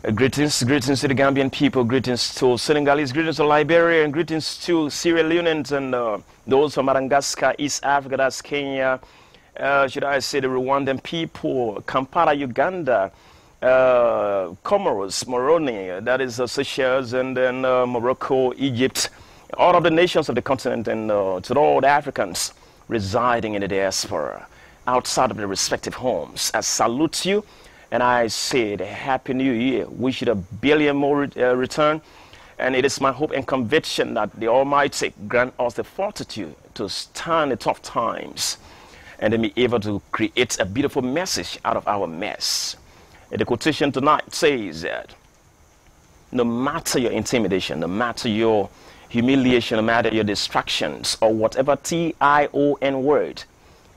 Greetings to the Gambian people, greetings to Senegalese, greetings to Liberia, and greetings to Sierra Leoneans and those from Madagascar, East Africa, that's Kenya, should I say the Rwandan people, Kampala, Uganda, Comoros, Moroni, that is Seychelles, and then Morocco, Egypt, all of the nations of the continent, and to all the Africans residing in the diaspora, outside of their respective homes. I salute you. And I said, Happy New Year. Wish you a billion more return. And it is my hope and conviction that the Almighty grant us the fortitude to stand the tough times and then be able to create a beautiful message out of our mess. And the quotation tonight says that no matter your intimidation, no matter your humiliation, no matter your distractions, or whatever T-I-O-N word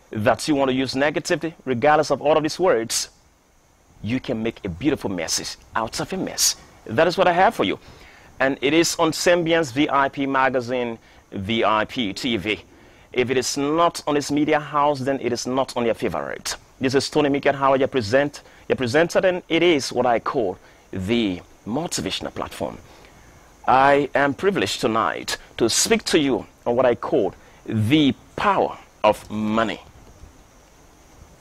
that you want to use negatively, regardless of all of these words, you can make a beautiful message out of a mess. That is what I have for you. And it is on Sembian's VIP magazine, VIP TV. If it is not on this media house, then it is not on your favorite. This is Tony Mikan Howard, your presenter, and it is what I call the motivational platform. I am privileged tonight to speak to you on what I call the power of money.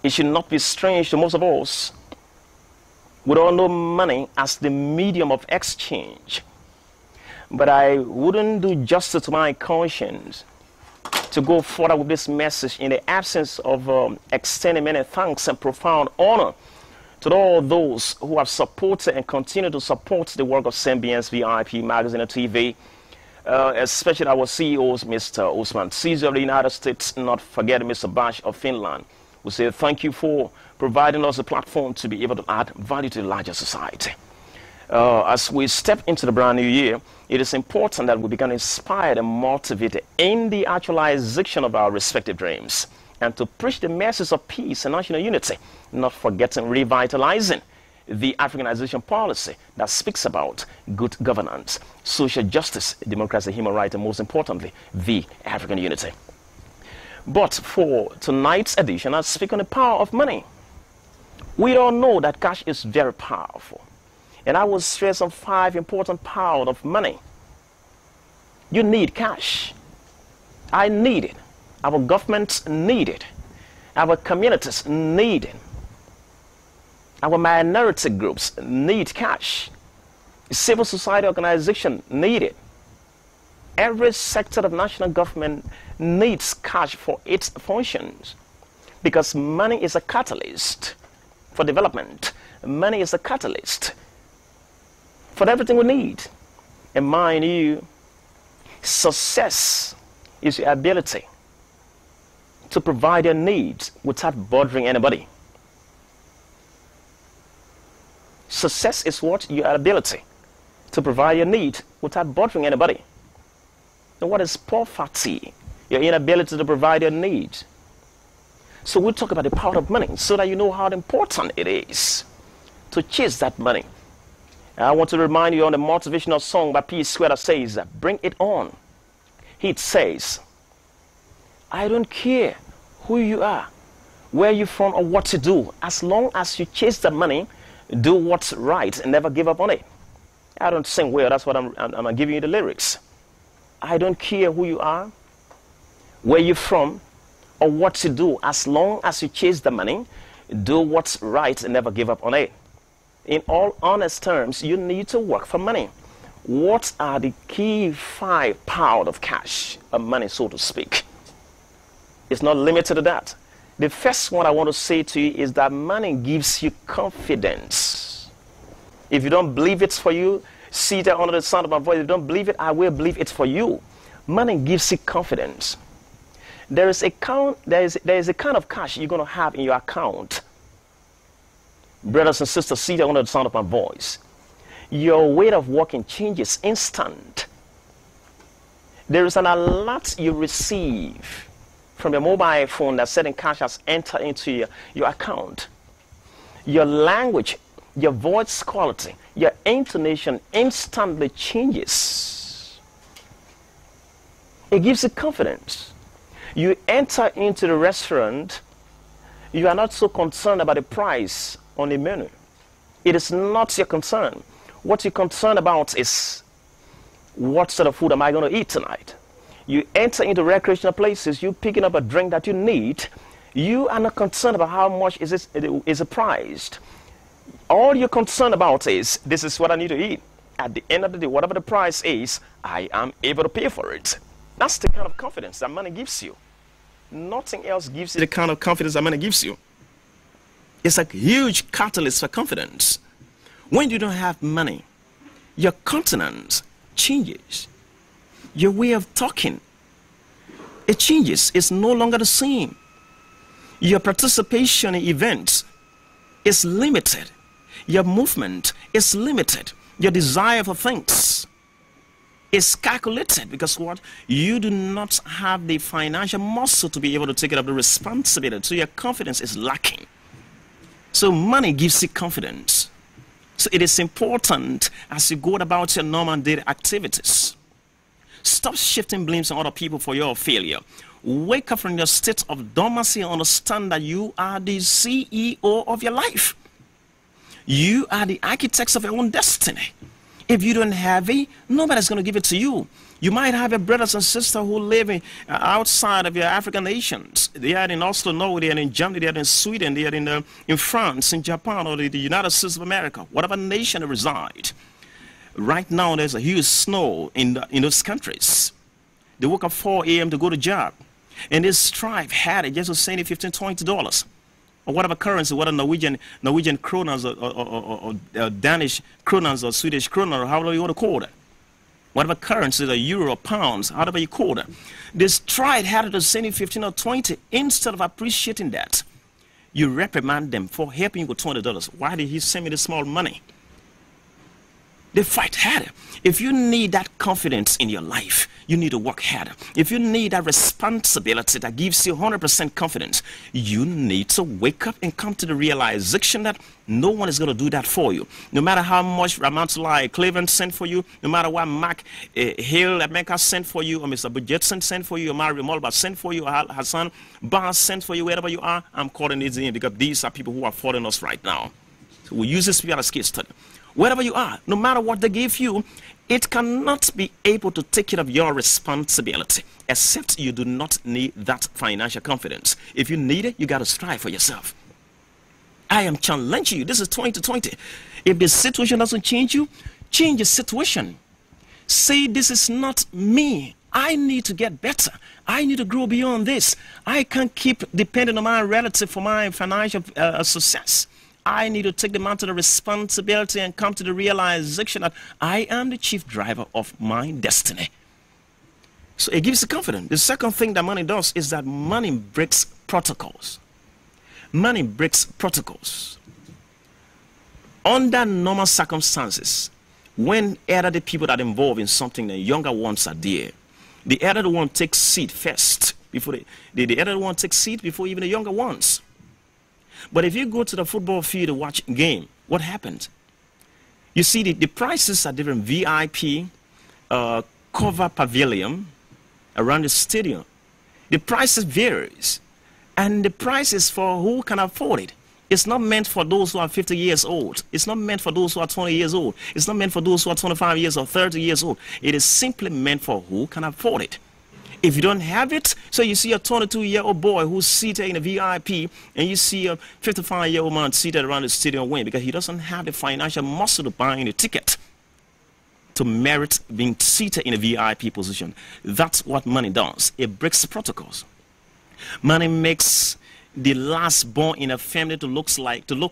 It should not be strange to most of us. We all know money as the medium of exchange. But I wouldn't do justice to my conscience to go further with this message in the absence of extending many thanks and profound honor to all those who have supported and continue to support the work of Sembian's VIP magazine and TV, especially our CEOs, Mr. Osman Caesar of the United States, not forgetting Mr. Bash of Finland. We say thank you for providing us a platform to be able to add value to the larger society. As we step into the brand new year, it is important that we become inspired and motivated in the actualization of our respective dreams and to preach the message of peace and national unity, not forgetting revitalizing the Africanization policy that speaks about good governance, social justice, democracy, human rights, and most importantly, the African unity. But for tonight's edition, I'll speak on the power of money. We all know that cash is very powerful. And I will stress on 5 important powers of money. You need cash. I need it. Our governments need it. Our communities need it. Our minority groups need cash. Civil society organizations need it. Every sector of national government needs cash for its functions because money is a catalyst for development. Money is a catalyst for everything we need. And mind you, success is your ability to provide your needs without bothering anybody. Success is what? Your ability to provide your needs without bothering anybody. And what is poverty? Your inability to provide your needs. So we'll talk about the power of money so that you know how important it is to chase that money. And I want to remind you on the motivational song by P. Square that says, bring it on. It says, I don't care who you are, where you're from, or what you do. As long as you chase the money, do what's right and never give up on it. I don't sing well, that's what I'm giving you the lyrics. I don't care who you are, where you're from, or what you do. As long as you chase the money, do what's right and never give up on it. In all honest terms, you need to work for money. What are the key 5 powers of cash, of money, so to speak? It's not limited to that. The first one I want to say to you is that money gives you confidence. If you don't believe it's for you, seated under the sound of my voice, if you don't believe it, I will believe it's for you. Money gives you confidence. There is a kind of cash you're going to have in your account. Brothers and sisters, seated under the sound of my voice, your way of working changes instant. There is an alert you receive from your mobile phone that certain cash has entered into your account. Your language, your voice quality, your intonation instantly changes. It gives you confidence. You enter into the restaurant, you are not so concerned about the price on the menu. It is not your concern. What you're concerned about is, what sort of food am I going to eat tonight? You enter into recreational places, you picking up a drink that you need. You are not concerned about how much is it priced. All you're concerned about is, this is what I need to eat. At the end of the day, whatever the price is, I am able to pay for it. That's the kind of confidence that money gives you. Nothing else gives you the kind of confidence that money gives you. It's a huge catalyst for confidence. When you don't have money, your countenance changes. Your way of talking, it changes. It's no longer the same. Your participation in events is limited. Your movement is limited. Your desire for things is calculated, because what? You do not have the financial muscle to be able to take care of the responsibility. So your confidence is lacking. So money gives you confidence. So it is important as you go about your normal daily activities. Stop shifting blames on other people for your failure. Wake up from your state of dormancy and understand that you are the CEO of your life. You are the architects of your own destiny. If you don't have it, nobody's going to give it to you. You might have a brothers and sisters who live outside of your African nations. They are in Oslo, Norway, they are in Germany, they are in Sweden, they are in France, in Japan, or the United States of America, whatever nation they reside. Right now, there's a huge snow in those countries. They woke up 4 a.m. to go to job. And they strive hard just to send you $15, $20. Or whatever currency, whether Norwegian kroners or Danish kroners or Swedish kroner, or however you want to call it. Whatever currency, the euro or pounds, however you call it. They strive hard to send you 15 or 20. Instead of appreciating that, you reprimand them for helping you with $20. Why did he send me this small money? They fight harder. If you need that confidence in your life, you need to work harder. If you need that responsibility that gives you 100% confidence, you need to wake up and come to the realization that no one is going to do that for you. No matter how much Ramantulai Cleveland sent for you, no matter what Mark Hill America sent for you, or Mr. Budgetson sent for you, or Mario Molba sent for you, or Hassan Barr sent for you, wherever you are, I'm calling these in because these are people who are following us right now. So we use this people as case study. Wherever you are, no matter what they give you, it cannot be able to take care of your responsibility, except you do not need that financial confidence. If you need it, you got to strive for yourself. I am challenging you. This is 2020. If the situation doesn't change you, change the situation. Say, this is not me. I need to get better. I need to grow beyond this. I can't keep depending on my relative for my financial success. I need to take the mantle of responsibility and come to the realization that I am the chief driver of my destiny. So it gives you confidence. The second thing that money does is that money breaks protocols. Money breaks protocols. Under normal circumstances, when elderly people that are involved in something, the younger ones are there. The elderly one takes seat first before the elderly one takes seat before even the younger ones. But if you go to the football field to watch a game, what happens? You see the prices are different. VIP, cover pavilion around the stadium. The prices varies. And the price is for who can afford it. It's not meant for those who are 50 years old. It's not meant for those who are 20 years old. It's not meant for those who are 25 years or 30 years old. It is simply meant for who can afford it. If you don't have it, so you see a 22-year-old boy who's seated in a VIP, and you see a 55-year-old man seated around the stadium wing because he doesn't have the financial muscle to buy the ticket to merit being seated in a VIP position. That's what money does. It breaks protocols. Money makes the last born in a family to look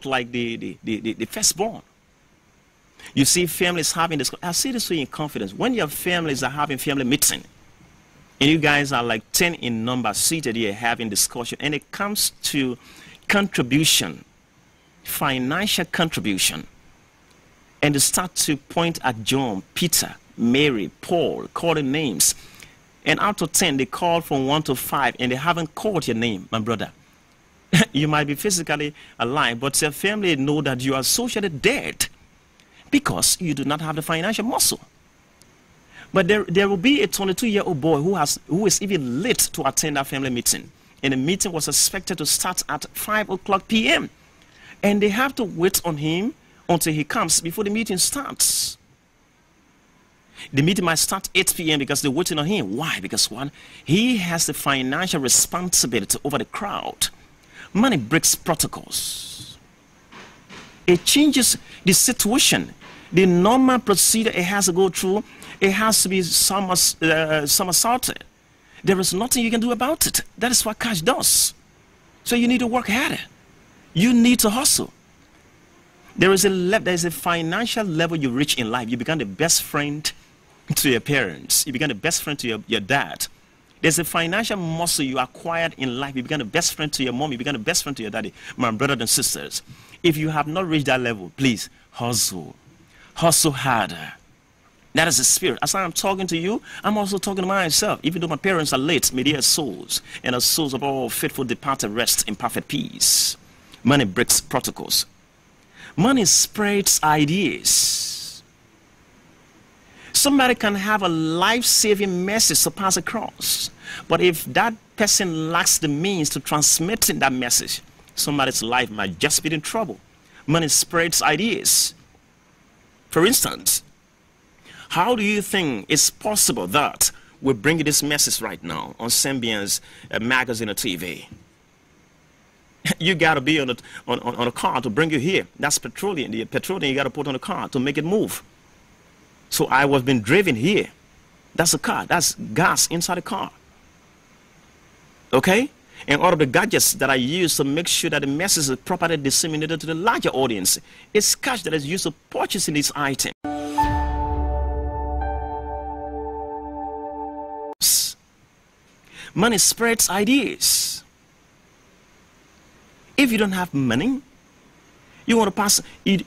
like the firstborn. You see families having this. I say this to you in confidence. When your families are having family meeting, and you guys are like 10 in number seated here having discussion, and it comes to contribution, financial contribution, and they start to point at John, Peter, Mary, Paul, calling names, and out of 10 they call from 1 to 5, and they haven't called your name, my brother. You might be physically alive, but your family know that you are socially dead because you do not have the financial muscle. But there will be a 22-year-old boy who is even late to attend that family meeting. And the meeting was expected to start at 5 o'clock p.m. And they have to wait on him until he comes before the meeting starts. The meeting might start 8 p.m. because they're waiting on him. Why? Because one, he has the financial responsibility over the crowd. Money breaks protocols. It changes the situation. The normal procedure it has to go through, it has to be somersaulted. There is nothing you can do about it. That is what cash does. So you need to work harder. You need to hustle. There is a financial level you reach in life. You become the best friend to your parents. You become the best friend to your dad. There's a financial muscle you acquired in life. You become the best friend to your mom. You become the best friend to your daddy. My brothers and sisters, if you have not reached that level, please hustle. Hustle harder. That is the spirit. As I am talking to you, I'm also talking to myself. Even though my parents are late, may their souls and the souls of all faithful departed rest in perfect peace. Money breaks protocols. Money spreads ideas. Somebody can have a life-saving message to pass across, but if that person lacks the means to transmitting that message, somebody's life might just be in trouble. Money spreads ideas. For instance, how do you think it's possible that we bring you this message right now on Symbian's magazine or TV? You got to be on a car to bring you here. That's petroleum. The petroleum you got to put on the car to make it move. So I was being driven here. That's a car. That's gas inside the car. Okay? And all of the gadgets that I use to make sure that the message is properly disseminated to the larger audience, it's cash that is used to purchasing this item. Money spreads ideas. If you don't have money, you want to pass.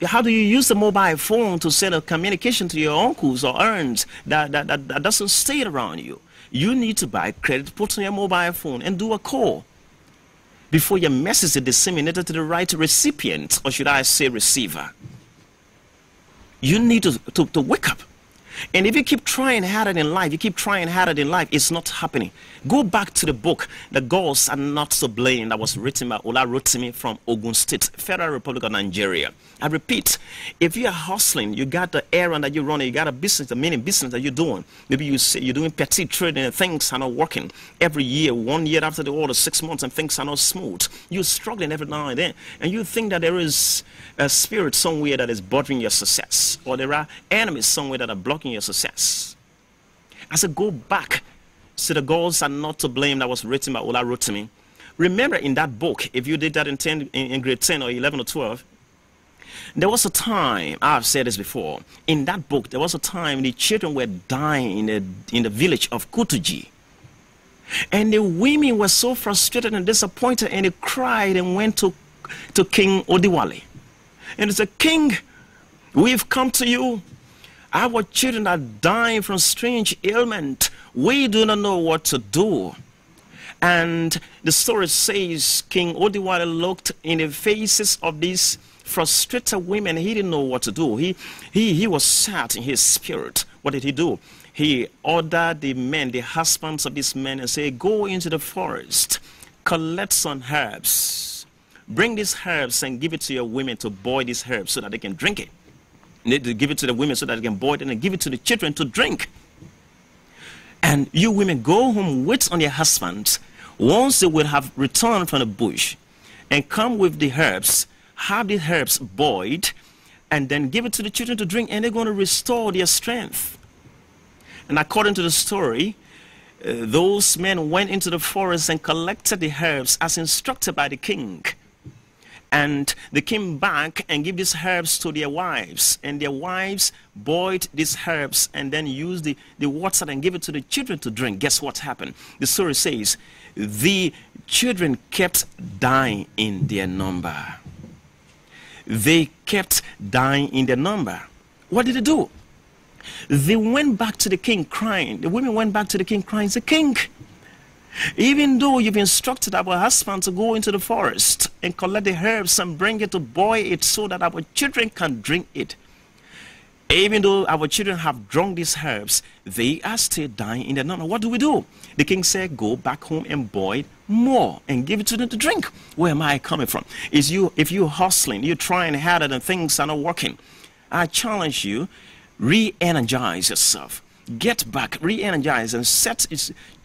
How do you use the mobile phone to send a communication to your uncles or aunts that doesn't stay around you? You need to buy credit, put on your mobile phone, and do a call before your message is disseminated to the right recipient, or should I say receiver. You need to wake up. And if you keep trying harder in life, it's not happening. Go back to the book, The Gods Are Not to Blame, that was written by Olarotimi from Ogun State, Federal Republic of Nigeria. I repeat, if you are hustling, you got the errand that you're running, you got a business, the meaning business that you're doing. Maybe you say you're doing petty trading and things are not working. Every year, 1 year after the order, 6 months, and things are not smooth. You're struggling every now and then. And you think that there is a spirit somewhere that is bothering your success, or there are enemies somewhere that are blocking your success. I said, go back to The Gods Are Not to Blame, that was written by Olarotimi. Remember in that book, if you did that in grade 10 or 11 or 12, there was a time, I've said this before, in that book, there was a time the children were dying in the village of Kutuji. And the women were so frustrated and disappointed, and they cried and went to King Odiwale. And they said, King, we've come to you. Our children are dying from strange ailment. We do not know what to do. And the story says King Odiwale looked in the faces of these frustrated women. He didn't know what to do. He was sad in his spirit. What did he do? He ordered the men, the husbands of these men, and said, go into the forest, collect some herbs. Bring these herbs and give it to your women to boil these herbs so that they can drink it. They give it to the women so that they can boil it, and give it to the children to drink. And you women go home, wait on your husbands. Once they will have returned from the bush and come with the herbs, have the herbs boiled, and then give it to the children to drink, and they're going to restore their strength. And according to the story, those men went into the forest and collected the herbs as instructed by the king. And they came back and gave these herbs to their wives. And their wives boiled these herbs and then used the water and gave it to the children to drink. Guess what happened? The story says the children kept dying in their number. They kept dying in their number. What did they do? They went back to the king crying. The women went back to the king crying. The king, even though you've instructed our husband to go into the forest and collect the herbs and bring it to boil it so that our children can drink it, Even though our children have drunk these herbs, they are still dying in the night. What do? The king said, go back home and boil more and give it to them to drink. Where am I coming from? If you're hustling, you're trying harder and things are not working, I challenge you, re-energize yourself. Get back, re-energize, and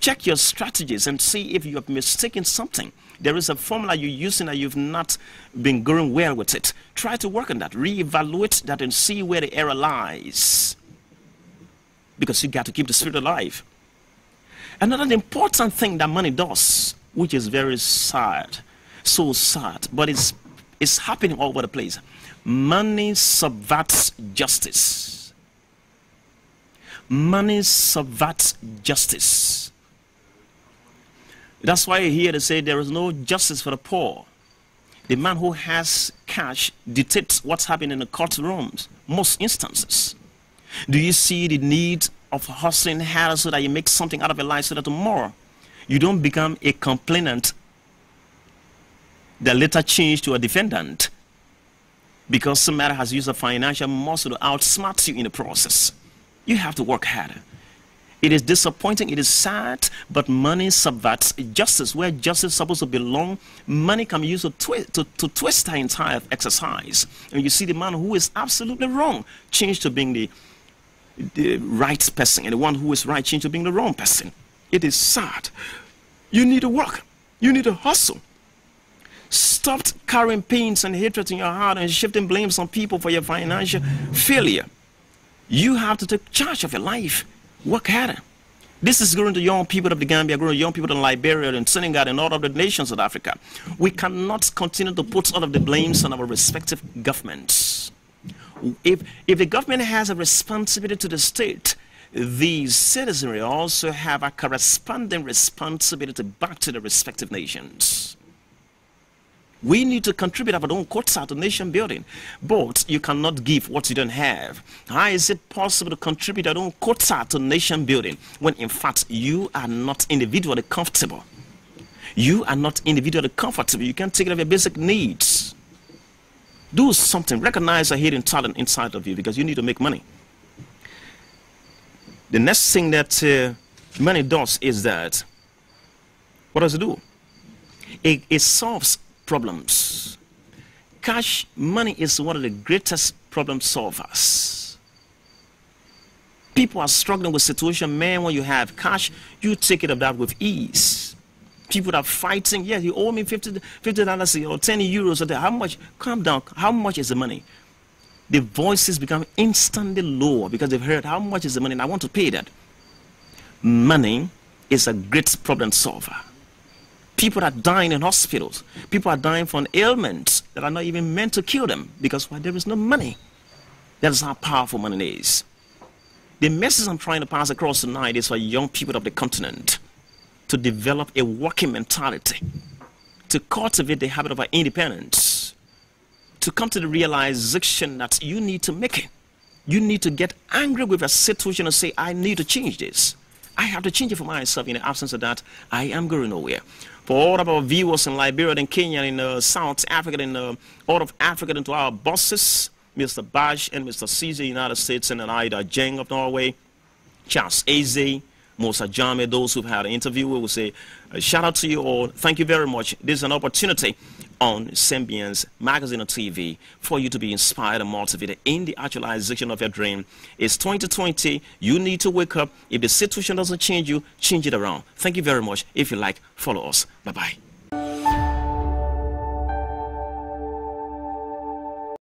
check your strategies and see if you have mistaken something. There is a formula you're using that you've not been going well with it. Try to work on that, re-evaluate that, and see where the error lies. Because you got to keep the spirit alive. Another important thing that money does, which is very sad, so sad, but it's happening all over the place. Money subverts justice. Money subverts justice. That's why you hear they say there is no justice for the poor. The man who has cash dictates what's happening in the courtrooms, most instances. Do you see the need of hustling hard so that you make something out of your life so that tomorrow you don't become a complainant that later change to a defendant because somebody has used a financial muscle to outsmart you in the process? You have to work harder. It is disappointing, it is sad, but money subverts justice. Where justice is supposed to belong, money can be used to twist the entire exercise. And you see the man who is absolutely wrong change to being the right person, and the one who is right change to being the wrong person. It is sad. You need to work. You need to hustle. Stop carrying pains and hatred in your heart and shifting blames on people for your financial failure. You have to take charge of your life. Work harder. This is going to young people of the Gambia, going to young people in Liberia and Senegal and all of the nations of Africa. We cannot continue to put all of the blames on our respective governments. If the government has a responsibility to the state, the citizenry also have a corresponding responsibility back to the respective nations. We need to contribute our own quota to nation building, but you cannot give what you don't have. How is it possible to contribute our own quota to nation building when in fact you are not individually comfortable? You are not individually comfortable. You can't take care of your basic needs. Do something. Recognize a hidden talent inside of you because you need to make money. The next thing that money does is that, what does it do? It solves problems. Cash money is one of the greatest problem solvers. People are struggling with situation. Man, when you have cash, you take it of that with ease. People are fighting. Yeah, you owe me $50 or 10 euros. How much? Calm down. How much is the money? The voices become instantly lower because they've heard how much is the money and I want to pay that. Money is a great problem solver. People are dying in hospitals. People are dying from ailments that are not even meant to kill them because there is no money. That is how powerful money is. The message I'm trying to pass across tonight is for young people of the continent to develop a working mentality, to cultivate the habit of independence, to come to the realization that you need to make it. You need to get angry with a situation and say, I need to change this. I have to change it for myself. In the absence of that, I am going nowhere. For all of our viewers in Liberia and Kenya, in South Africa, in all of Africa, and to our bosses, Mr. Bash and Mr. Caesar, United States, and Ida Jeng of Norway, Charles Eze, Musa Jame, those who've had an interview, we will say, shout out to you all. Thank you very much. This is an opportunity on Symbians Magazine and TV for you to be inspired and motivated in the actualization of your dream. It's 2020. You need to wake up. If the situation doesn't change you, change it around. Thank you very much. If you like, follow us. Bye-bye.